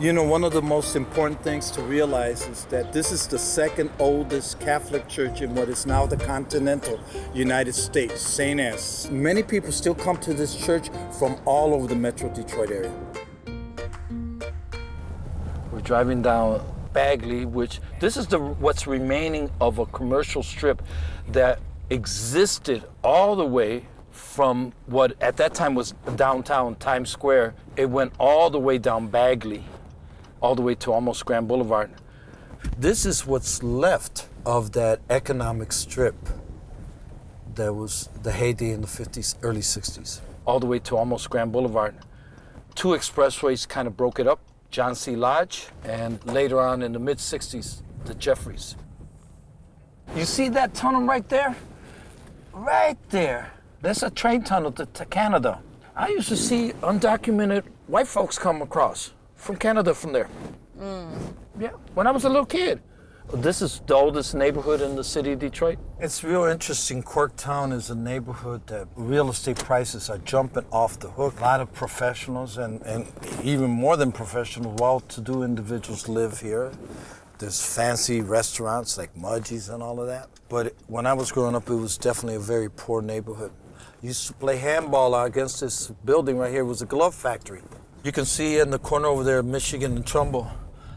You know, one of the most important things to realize is that this is the second oldest Catholic church in what is now the continental United States, St. Anne's. Many people still come to this church from all over the Metro Detroit area. We're driving down Bagley, which this is what's remaining of a commercial strip that existed all the way from what at that time was downtown Times Square. It went all the way down Bagley, all the way to almost Grand Boulevard. This is what's left of that economic strip that was the heyday in the 50s, early 60s, all the way to almost Grand Boulevard. Two expressways kind of broke it up, John C. Lodge, and later on in the mid-60s, the Jeffries. You see that tunnel right there? Right there. That's a train tunnel to Canada. I used to see undocumented white folks come across from Canada from there. Yeah, when I was a little kid. This is the oldest neighborhood in the city of Detroit. It's real interesting. Corktown is a neighborhood that real estate prices are jumping off the hook. A lot of professionals and even more than professionals, well-to-do individuals live here. There's fancy restaurants like Mudgee's and all of that. But when I was growing up, it was definitely a very poor neighborhood. Used to play handball against this building right here. It was a glove factory. You can see in the corner over there, Michigan and Trumbull.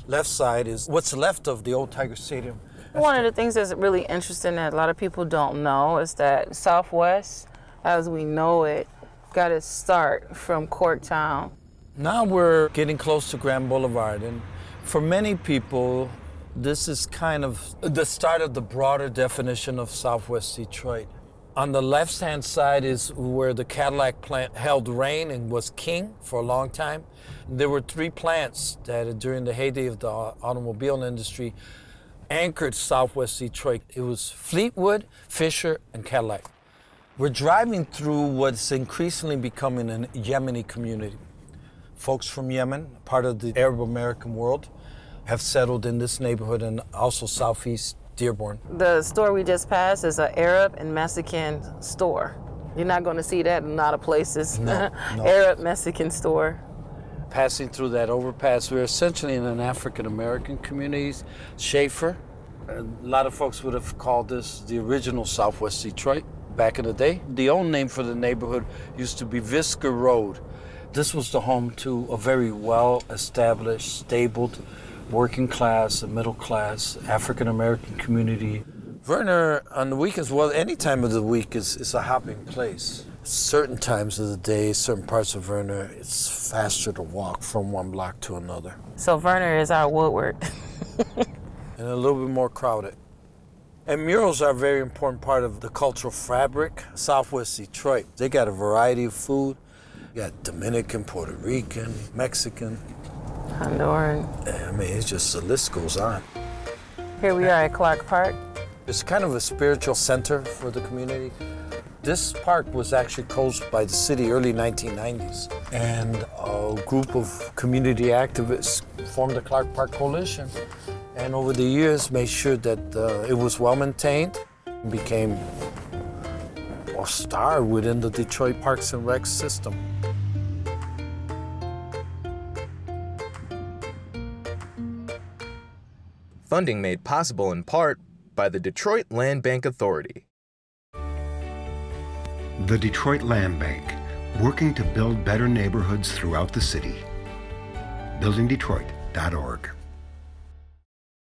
Left side is what's left of the old Tiger Stadium. One of the things that's really interesting that a lot of people don't know is that Southwest, as we know it, got its start from Corktown. Now we're getting close to Grand Boulevard, and for many people, this is kind of the start of the broader definition of Southwest Detroit. On the left-hand side is where the Cadillac plant held reign and was king for a long time. There were three plants that during the heyday of the automobile industry anchored Southwest Detroit. It was Fleetwood, Fisher, and Cadillac. We're driving through what's increasingly becoming a Yemeni community. Folks from Yemen, part of the Arab American world, have settled in this neighborhood and also southeast Dearborn. The store we just passed is an Arab and Mexican store. You're not going to see that in a lot of places. No. Arab Mexican store. Passing through that overpass, we're essentially in an African American community, Shaffer. A lot of folks would have called this the original Southwest Detroit back in the day. The old name for the neighborhood used to be Visger Road. This was the home to a very well-established, stabled, working class and middle class African American community. Vernor on the weekends, well, any time of the week is a hopping place. Certain times of the day, certain parts of Vernor, it's faster to walk from one block to another. So Vernor is our Woodward. And a little bit more crowded. And murals are a very important part of the cultural fabric of Southwest Detroit. They got a variety of food. You got Dominican, Puerto Rican, Mexican, Honduran. I mean, it's just, the list goes on. Here we are at Clark Park. It's kind of a spiritual center for the community. This park was actually closed by the city early 1990s. And a group of community activists formed the Clark Park Coalition. And over the years, made sure that it was well maintained. It became a star within the Detroit Parks and Rec system. Funding made possible in part by the Detroit Land Bank Authority. The Detroit Land Bank, working to build better neighborhoods throughout the city. buildingdetroit.org.